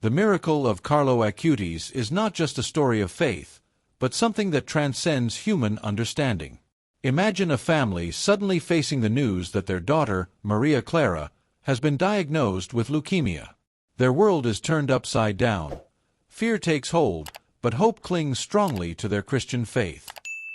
The miracle of Carlo Acutis is not just a story of faith, but something that transcends human understanding. Imagine a family suddenly facing the news that their daughter, Maria Clara, has been diagnosed with leukemia. Their world is turned upside down. Fear takes hold, but hope clings strongly to their Christian faith.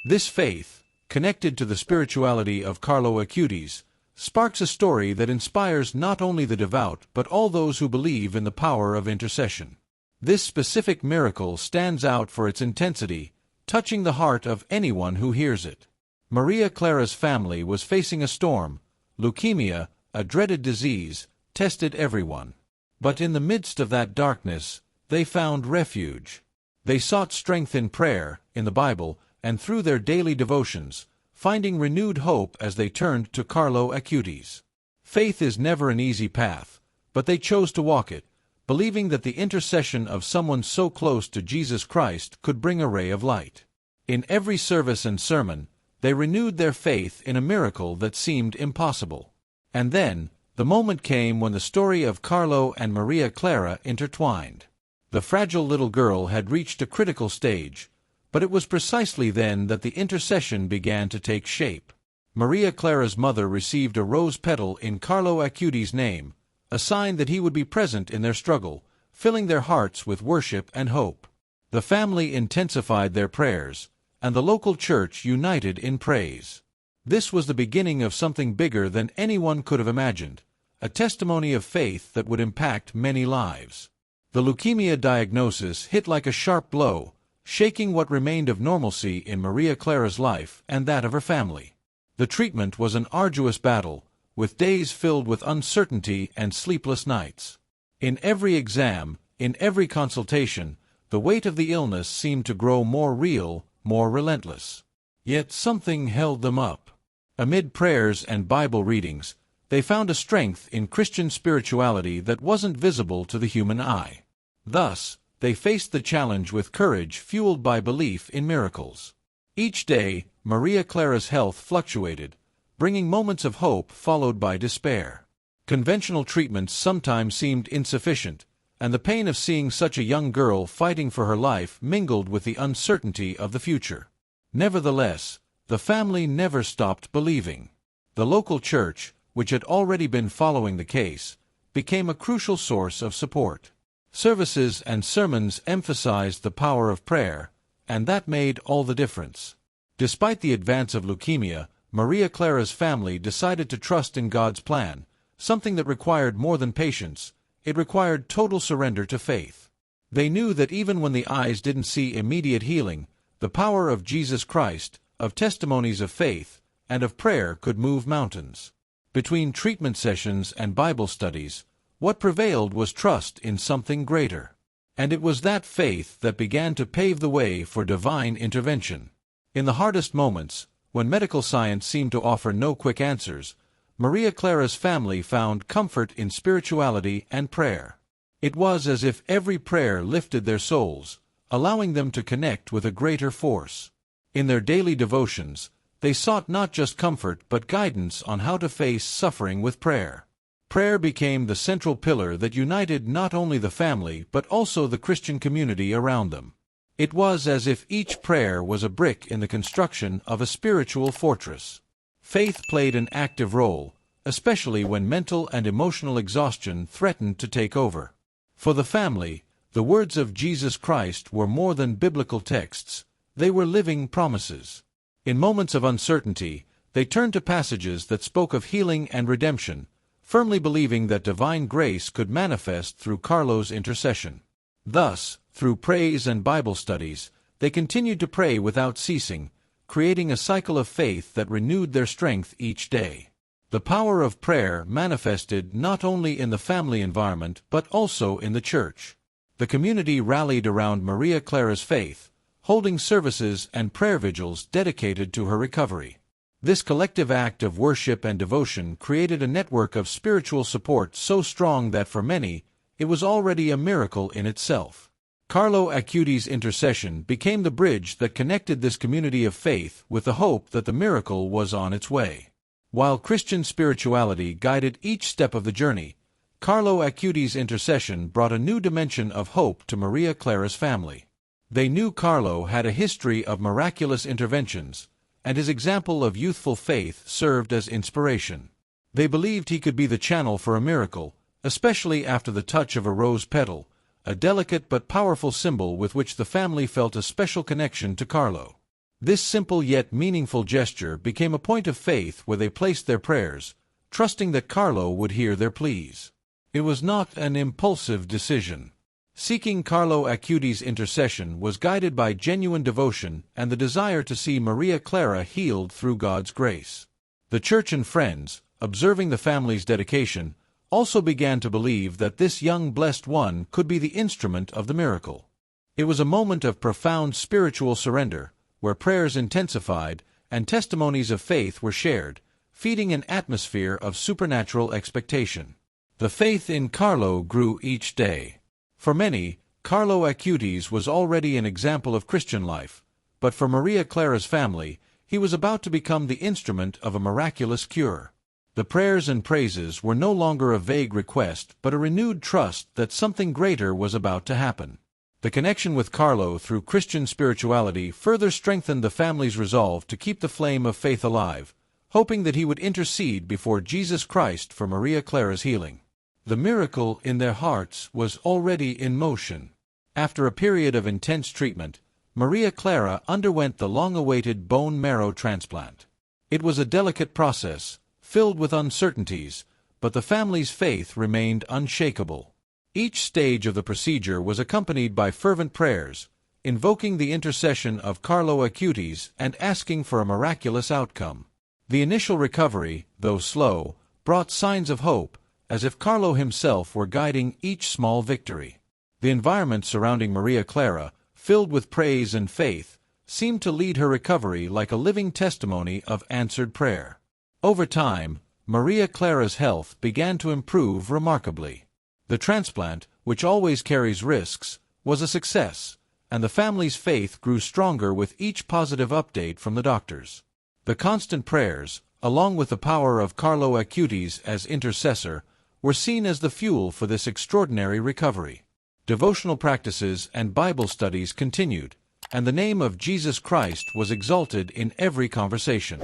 This faith, connected to the spirituality of Carlo Acutis, sparks a story that inspires not only the devout but all those who believe in the power of intercession. This specific miracle stands out for its intensity, touching the heart of anyone who hears it. Maria Clara's family was facing a storm. Leukemia, a dreaded disease, tested everyone. But in the midst of that darkness, they found refuge. They sought strength in prayer, in the Bible, and through their daily devotions, finding renewed hope as they turned to Carlo Acutis. Faith is never an easy path, but they chose to walk it, believing that the intercession of someone so close to Jesus Christ could bring a ray of light. In every service and sermon, they renewed their faith in a miracle that seemed impossible. And then, the moment came when the story of Carlo and Maria Clara intertwined. The fragile little girl had reached a critical stage, but it was precisely then that the intercession began to take shape. Maria Clara's mother received a rose petal in Carlo Acutis' name, a sign that he would be present in their struggle, filling their hearts with worship and hope. The family intensified their prayers, and the local church united in praise. This was the beginning of something bigger than anyone could have imagined, a testimony of faith that would impact many lives. The leukemia diagnosis hit like a sharp blow, shaking what remained of normalcy in Maria Clara's life and that of her family. The treatment was an arduous battle, with days filled with uncertainty and sleepless nights. In every exam, in every consultation, the weight of the illness seemed to grow more real, more relentless. Yet something held them up. Amid prayers and Bible readings, they found a strength in Christian spirituality that wasn't visible to the human eye. Thus, they faced the challenge with courage fueled by belief in miracles. Each day, Maria Clara's health fluctuated, bringing moments of hope followed by despair. Conventional treatments sometimes seemed insufficient, and the pain of seeing such a young girl fighting for her life mingled with the uncertainty of the future. Nevertheless, the family never stopped believing. The local church, which had already been following the case, became a crucial source of support. Services and sermons emphasized the power of prayer, and that made all the difference. Despite the advance of leukemia, Maria Clara's family decided to trust in God's plan, something that required more than patience. It required total surrender to faith. They knew that even when the eyes didn't see immediate healing, the power of Jesus Christ, of testimonies of faith, and of prayer could move mountains. Between treatment sessions and Bible studies, what prevailed was trust in something greater. And it was that faith that began to pave the way for divine intervention. In the hardest moments, when medical science seemed to offer no quick answers, Maria Clara's family found comfort in spirituality and prayer. It was as if every prayer lifted their souls, allowing them to connect with a greater force. In their daily devotions, they sought not just comfort but guidance on how to face suffering with prayer. Prayer became the central pillar that united not only the family but also the Christian community around them. It was as if each prayer was a brick in the construction of a spiritual fortress. Faith played an active role, especially when mental and emotional exhaustion threatened to take over. For the family, the words of Jesus Christ were more than biblical texts, they were living promises. In moments of uncertainty, they turned to passages that spoke of healing and redemption, firmly believing that divine grace could manifest through Carlo's intercession. Thus, through praise and Bible studies, they continued to pray without ceasing, creating a cycle of faith that renewed their strength each day. The power of prayer manifested not only in the family environment but also in the church. The community rallied around Maria Clara's faith, holding services and prayer vigils dedicated to her recovery. This collective act of worship and devotion created a network of spiritual support so strong that for many, it was already a miracle in itself. Carlo Acutis' intercession became the bridge that connected this community of faith with the hope that the miracle was on its way. While Christian spirituality guided each step of the journey, Carlo Acutis' intercession brought a new dimension of hope to Maria Clara's family. They knew Carlo had a history of miraculous interventions, and his example of youthful faith served as inspiration. They believed he could be the channel for a miracle, especially after the touch of a rose petal, a delicate but powerful symbol with which the family felt a special connection to Carlo. This simple yet meaningful gesture became a point of faith where they placed their prayers, trusting that Carlo would hear their pleas. It was not an impulsive decision. Seeking Carlo Acutis' intercession was guided by genuine devotion and the desire to see Maria Clara healed through God's grace. The church and friends, observing the family's dedication, also began to believe that this young blessed one could be the instrument of the miracle. It was a moment of profound spiritual surrender, where prayers intensified and testimonies of faith were shared, feeding an atmosphere of supernatural expectation. The faith in Carlo grew each day. For many, Carlo Acutis was already an example of Christian life, but for Maria Clara's family, he was about to become the instrument of a miraculous cure. The prayers and praises were no longer a vague request but a renewed trust that something greater was about to happen. The connection with Carlo through Christian spirituality further strengthened the family's resolve to keep the flame of faith alive, hoping that he would intercede before Jesus Christ for Maria Clara's healing. The miracle in their hearts was already in motion. After a period of intense treatment, Maria Clara underwent the long-awaited bone marrow transplant. It was a delicate process, filled with uncertainties, but the family's faith remained unshakable. Each stage of the procedure was accompanied by fervent prayers, invoking the intercession of Carlo Acutis and asking for a miraculous outcome. The initial recovery, though slow, brought signs of hope, as if Carlo himself were guiding each small victory. The environment surrounding Maria Clara, filled with praise and faith, seemed to lead her recovery like a living testimony of answered prayer. Over time, Maria Clara's health began to improve remarkably. The transplant, which always carries risks, was a success, and the family's faith grew stronger with each positive update from the doctors. The constant prayers, along with the power of Carlo Acutis as intercessor, were seen as the fuel for this extraordinary recovery. Devotional practices and Bible studies continued, and the name of Jesus Christ was exalted in every conversation.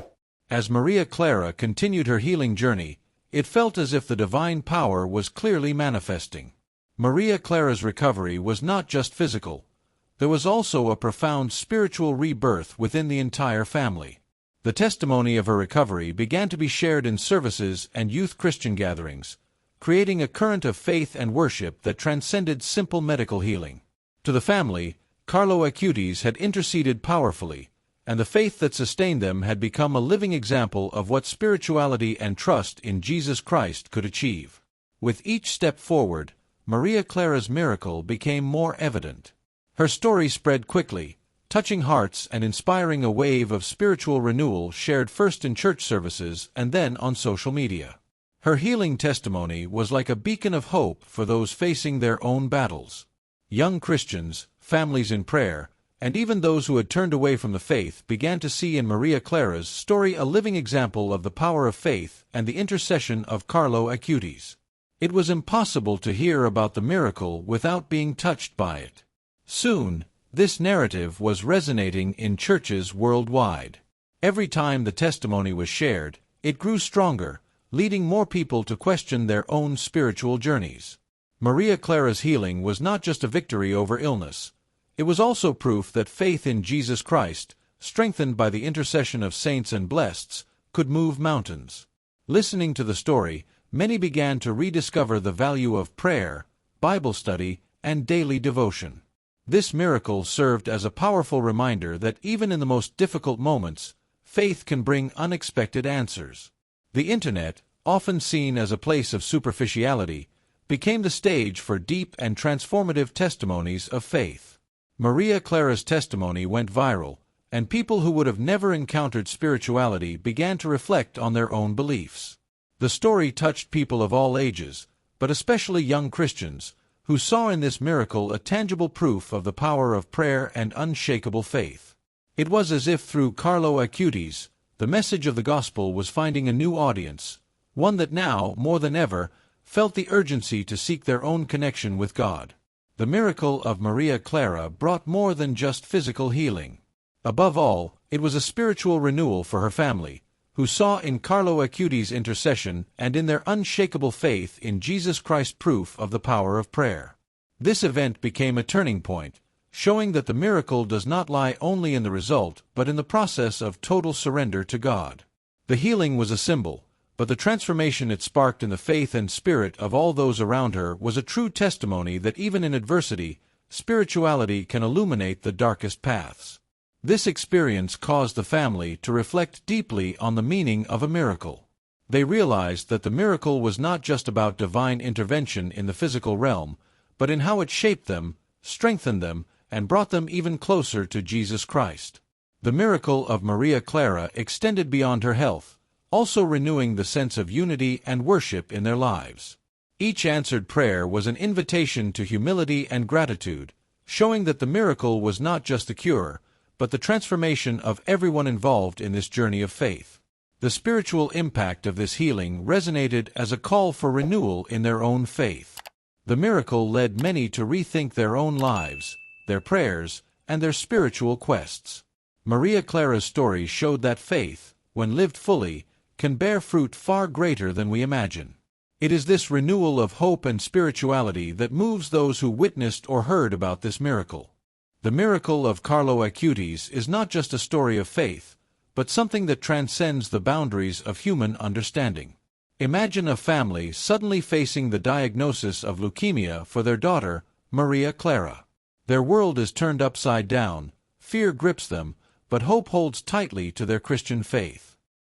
As Maria Clara continued her healing journey, it felt as if the divine power was clearly manifesting. Maria Clara's recovery was not just physical. There was also a profound spiritual rebirth within the entire family. The testimony of her recovery began to be shared in services and youth Christian gatherings, creating a current of faith and worship that transcended simple medical healing. To the family, Carlo Acutis had interceded powerfully, and the faith that sustained them had become a living example of what spirituality and trust in Jesus Christ could achieve. With each step forward, Maria Clara's miracle became more evident. Her story spread quickly, touching hearts and inspiring a wave of spiritual renewal shared first in church services and then on social media. Her healing testimony was like a beacon of hope for those facing their own battles. Young Christians, families in prayer, and even those who had turned away from the faith began to see in Maria Clara's story a living example of the power of faith and the intercession of Carlo Acutis. It was impossible to hear about the miracle without being touched by it. Soon, this narrative was resonating in churches worldwide. Every time the testimony was shared, it grew stronger, leading more people to question their own spiritual journeys. Maria Clara's healing was not just a victory over illness. It was also proof that faith in Jesus Christ, strengthened by the intercession of saints and blesseds, could move mountains. Listening to the story, many began to rediscover the value of prayer, Bible study, and daily devotion. This miracle served as a powerful reminder that even in the most difficult moments, faith can bring unexpected answers. The Internet, often seen as a place of superficiality, became the stage for deep and transformative testimonies of faith. Maria Clara's testimony went viral, and people who would have never encountered spirituality began to reflect on their own beliefs. The story touched people of all ages, but especially young Christians, who saw in this miracle a tangible proof of the power of prayer and unshakable faith. It was as if through Carlo Acutis, the message of the gospel was finding a new audience, one that now, more than ever, felt the urgency to seek their own connection with God. The miracle of Maria Clara brought more than just physical healing. Above all, it was a spiritual renewal for her family, who saw in Carlo Acutis' intercession and in their unshakable faith in Jesus Christ proof of the power of prayer. This event became a turning point, showing that the miracle does not lie only in the result but in the process of total surrender to God. The healing was a symbol, but the transformation it sparked in the faith and spirit of all those around her was a true testimony that even in adversity, spirituality can illuminate the darkest paths. This experience caused the family to reflect deeply on the meaning of a miracle. They realized that the miracle was not just about divine intervention in the physical realm, but in how it shaped them, strengthened them, and brought them even closer to Jesus Christ. The miracle of Maria Clara extended beyond her health, also renewing the sense of unity and worship in their lives. Each answered prayer was an invitation to humility and gratitude, showing that the miracle was not just the cure, but the transformation of everyone involved in this journey of faith. The spiritual impact of this healing resonated as a call for renewal in their own faith. The miracle led many to rethink their own lives, their prayers, and their spiritual quests. Maria Clara's story showed that faith, when lived fully, can bear fruit far greater than we imagine. It is this renewal of hope and spirituality that moves those who witnessed or heard about this miracle. The miracle of Carlo Acutis is not just a story of faith, but something that transcends the boundaries of human understanding. Imagine a family suddenly facing the diagnosis of leukemia for their daughter, Maria Clara. Their world is turned upside down, fear grips them, but hope holds tightly to their Christian faith.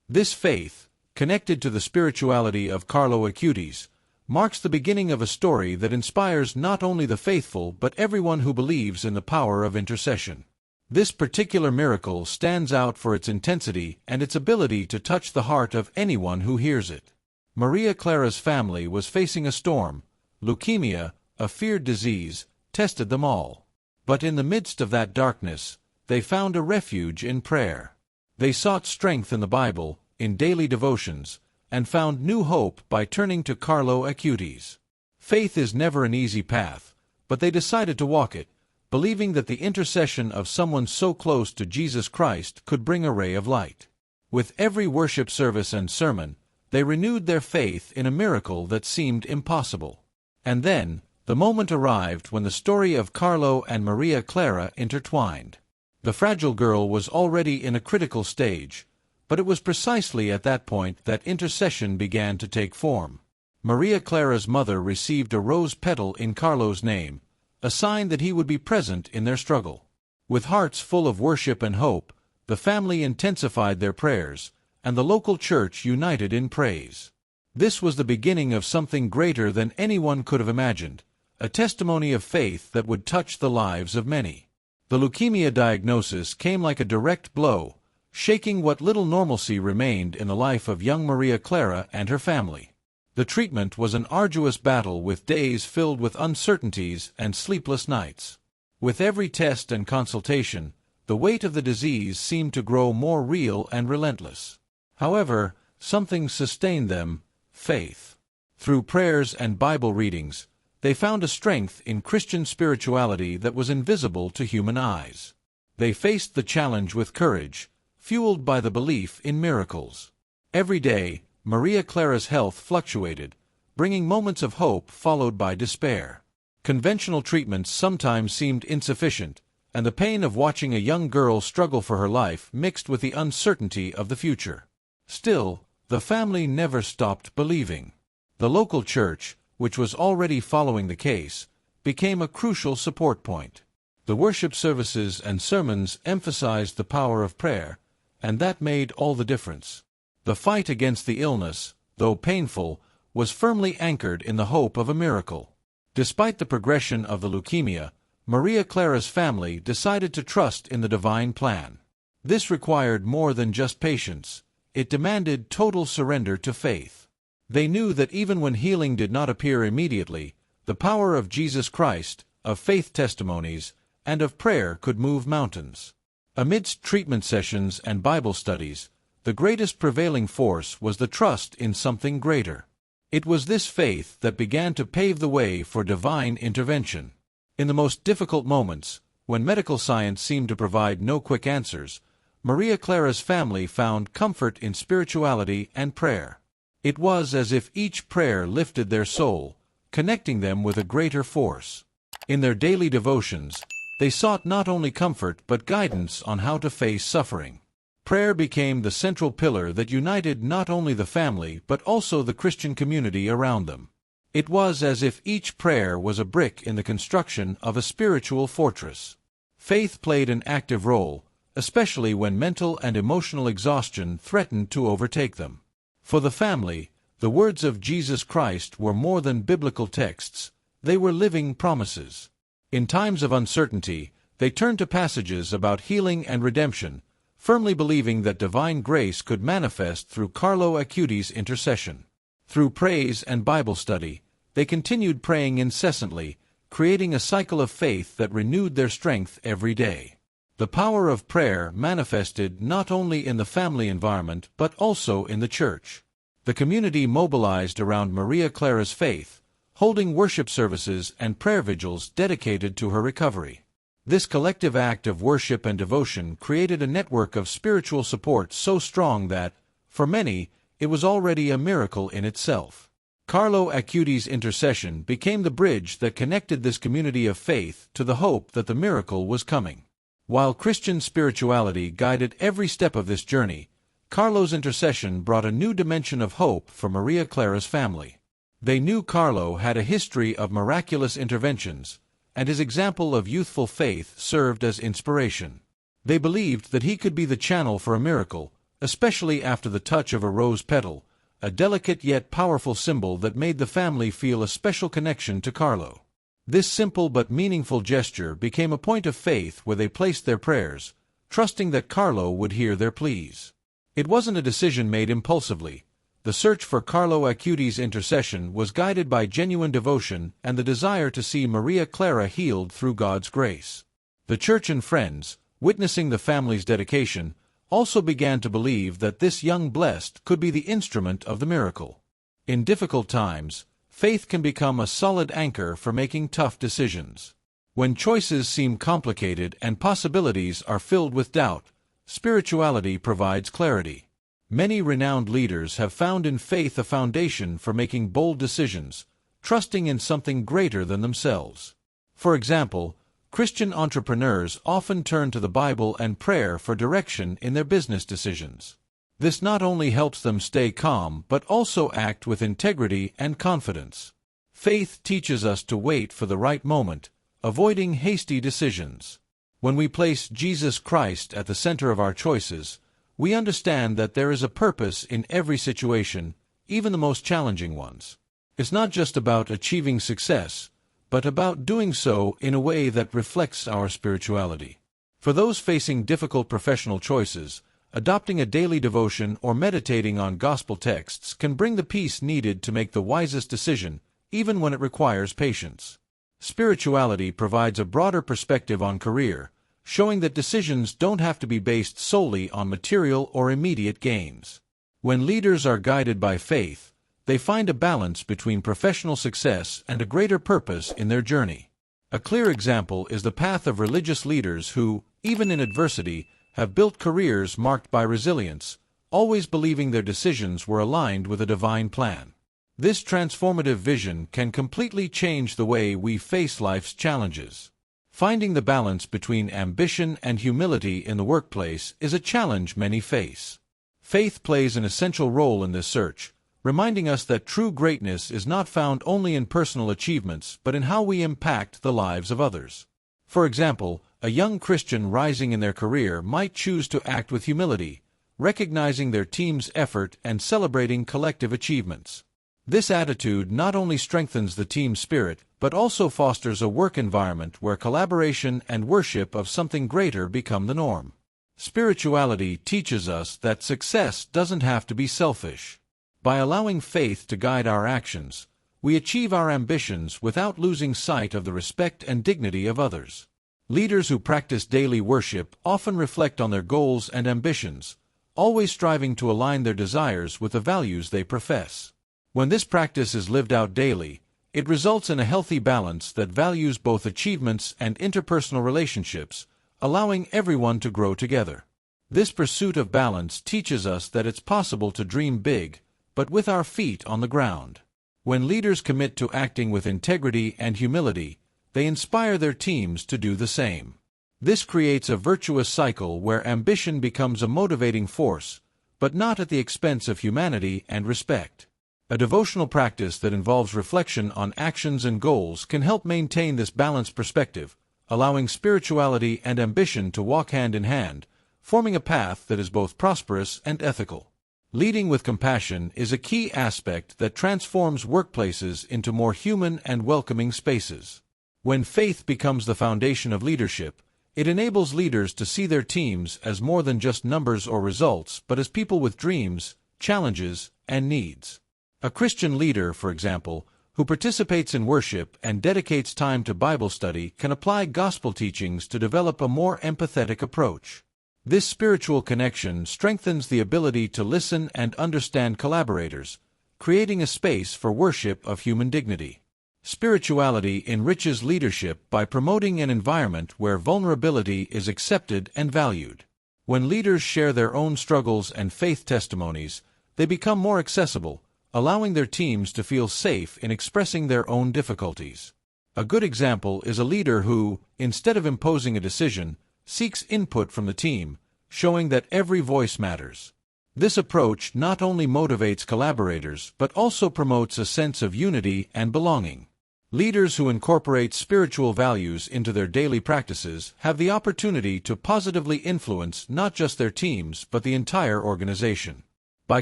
This faith, connected to the spirituality of Carlo Acutis, marks the beginning of a story that inspires not only the faithful but everyone who believes in the power of intercession. This particular miracle stands out for its intensity and its ability to touch the heart of anyone who hears it. Maria Clara's family was facing a storm. Leukemia, a feared disease, tested them all. But in the midst of that darkness, they found a refuge in prayer. They sought strength in the Bible, in daily devotions, and found new hope by turning to Carlo Acutis. Faith is never an easy path, but they decided to walk it, believing that the intercession of someone so close to Jesus Christ could bring a ray of light. With every worship service and sermon, they renewed their faith in a miracle that seemed impossible. And then, the moment arrived when the story of Carlo and Maria Clara intertwined. The fragile girl was already in a critical stage, but it was precisely at that point that intercession began to take form. Maria Clara's mother received a rose petal in Carlo's name, a sign that he would be present in their struggle. With hearts full of worship and hope, the family intensified their prayers, and the local church united in praise. This was the beginning of something greater than anyone could have imagined, a testimony of faith that would touch the lives of many. The leukemia diagnosis came like a direct blow, shaking what little normalcy remained in the life of young Maria Clara and her family. The treatment was an arduous battle with days filled with uncertainties and sleepless nights. With every test and consultation, the weight of the disease seemed to grow more real and relentless. However, something sustained them: faith. Through prayers and Bible readings, they found a strength in Christian spirituality that was invisible to human eyes. They faced the challenge with courage, fueled by the belief in miracles. Every day, Maria Clara's health fluctuated, bringing moments of hope followed by despair. Conventional treatments sometimes seemed insufficient, and the pain of watching a young girl struggle for her life mixed with the uncertainty of the future. Still, the family never stopped believing. The local church, which was already following the case, became a crucial support point. The worship services and sermons emphasized the power of prayer, and that made all the difference. The fight against the illness, though painful, was firmly anchored in the hope of a miracle. Despite the progression of the leukemia, Maria Clara's family decided to trust in the divine plan. This required more than just patience. It demanded total surrender to faith. They knew that even when healing did not appear immediately, the power of Jesus Christ, of faith testimonies, and of prayer could move mountains. Amidst treatment sessions and Bible studies, the greatest prevailing force was the trust in something greater. It was this faith that began to pave the way for divine intervention. In the most difficult moments, when medical science seemed to provide no quick answers, Maria Clara's family found comfort in spirituality and prayer. It was as if each prayer lifted their soul, connecting them with a greater force. In their daily devotions, they sought not only comfort but guidance on how to face suffering. Prayer became the central pillar that united not only the family but also the Christian community around them. It was as if each prayer was a brick in the construction of a spiritual fortress. Faith played an active role, especially when mental and emotional exhaustion threatened to overtake them. For the family, the words of Jesus Christ were more than biblical texts, they were living promises. In times of uncertainty, they turned to passages about healing and redemption, firmly believing that divine grace could manifest through Carlo Acutis' intercession. Through praise and Bible study, they continued praying incessantly, creating a cycle of faith that renewed their strength every day. The power of prayer manifested not only in the family environment but also in the church. The community mobilized around Maria Clara's faith, holding worship services and prayer vigils dedicated to her recovery. This collective act of worship and devotion created a network of spiritual support so strong that, for many, it was already a miracle in itself. Carlo Acutis' intercession became the bridge that connected this community of faith to the hope that the miracle was coming. While Christian spirituality guided every step of this journey, Carlo's intercession brought a new dimension of hope for Maria Clara's family. They knew Carlo had a history of miraculous interventions, and his example of youthful faith served as inspiration. They believed that he could be the channel for a miracle, especially after the touch of a rose petal, a delicate yet powerful symbol that made the family feel a special connection to Carlo. This simple but meaningful gesture became a point of faith where they placed their prayers, trusting that Carlo would hear their pleas. It wasn't a decision made impulsively. The search for Carlo Acutis' intercession was guided by genuine devotion and the desire to see Maria Clara healed through God's grace. The church and friends, witnessing the family's dedication, also began to believe that this young blessed could be the instrument of the miracle. In difficult times, faith can become a solid anchor for making tough decisions. When choices seem complicated and possibilities are filled with doubt, spirituality provides clarity. Many renowned leaders have found in faith a foundation for making bold decisions, trusting in something greater than themselves. For example, Christian entrepreneurs often turn to the Bible and prayer for direction in their business decisions. This not only helps them stay calm but also act with integrity and confidence. Faith teaches us to wait for the right moment, avoiding hasty decisions. When we place Jesus Christ at the center of our choices, we understand that there is a purpose in every situation, even the most challenging ones. It's not just about achieving success, but about doing so in a way that reflects our spirituality. For those facing difficult professional choices, adopting a daily devotion or meditating on gospel texts can bring the peace needed to make the wisest decision, even when it requires patience. Spirituality provides a broader perspective on career, showing that decisions don't have to be based solely on material or immediate gains. When leaders are guided by faith, they find a balance between professional success and a greater purpose in their journey. A clear example is the path of religious leaders who, even in adversity, have built careers marked by resilience, always believing their decisions were aligned with a divine plan. This transformative vision can completely change the way we face life's challenges. Finding the balance between ambition and humility in the workplace is a challenge many face. Faith plays an essential role in this search, reminding us that true greatness is not found only in personal achievements but in how we impact the lives of others. For example, a young Christian rising in their career might choose to act with humility, recognizing their team's effort and celebrating collective achievements. This attitude not only strengthens the team spirit, but also fosters a work environment where collaboration and worship of something greater become the norm. Spirituality teaches us that success doesn't have to be selfish. By allowing faith to guide our actions, we achieve our ambitions without losing sight of the respect and dignity of others. Leaders who practice daily worship often reflect on their goals and ambitions, always striving to align their desires with the values they profess. When this practice is lived out daily, it results in a healthy balance that values both achievements and interpersonal relationships, allowing everyone to grow together. This pursuit of balance teaches us that it's possible to dream big, but with our feet on the ground. When leaders commit to acting with integrity and humility, they inspire their teams to do the same. This creates a virtuous cycle where ambition becomes a motivating force, but not at the expense of humanity and respect. A devotional practice that involves reflection on actions and goals can help maintain this balanced perspective, allowing spirituality and ambition to walk hand in hand, forming a path that is both prosperous and ethical. Leading with compassion is a key aspect that transforms workplaces into more human and welcoming spaces. When faith becomes the foundation of leadership, it enables leaders to see their teams as more than just numbers or results, but as people with dreams, challenges, and needs. A Christian leader, for example, who participates in worship and dedicates time to Bible study can apply gospel teachings to develop a more empathetic approach. This spiritual connection strengthens the ability to listen and understand collaborators, creating a space for worship of human dignity. Spirituality enriches leadership by promoting an environment where vulnerability is accepted and valued. When leaders share their own struggles and faith testimonies, they become more accessible, allowing their teams to feel safe in expressing their own difficulties. A good example is a leader who, instead of imposing a decision, seeks input from the team, showing that every voice matters. This approach not only motivates collaborators but also promotes a sense of unity and belonging. Leaders who incorporate spiritual values into their daily practices have the opportunity to positively influence not just their teams but the entire organization. By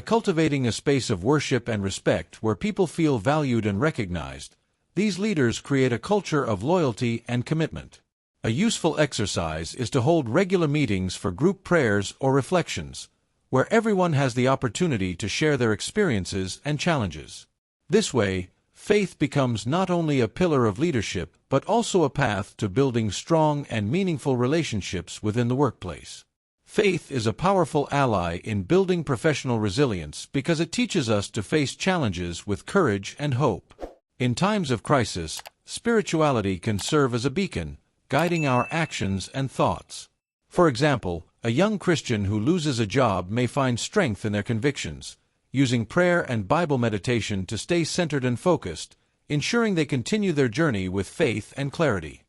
cultivating a space of worship and respect where people feel valued and recognized, these leaders create a culture of loyalty and commitment. A useful exercise is to hold regular meetings for group prayers or reflections, where everyone has the opportunity to share their experiences and challenges. This way, faith becomes not only a pillar of leadership but also a path to building strong and meaningful relationships within the workplace. Faith is a powerful ally in building professional resilience because it teaches us to face challenges with courage and hope. In times of crisis, spirituality can serve as a beacon, guiding our actions and thoughts. For example, a young Christian who loses a job may find strength in their convictions, using prayer and Bible meditation to stay centered and focused, ensuring they continue their journey with faith and clarity.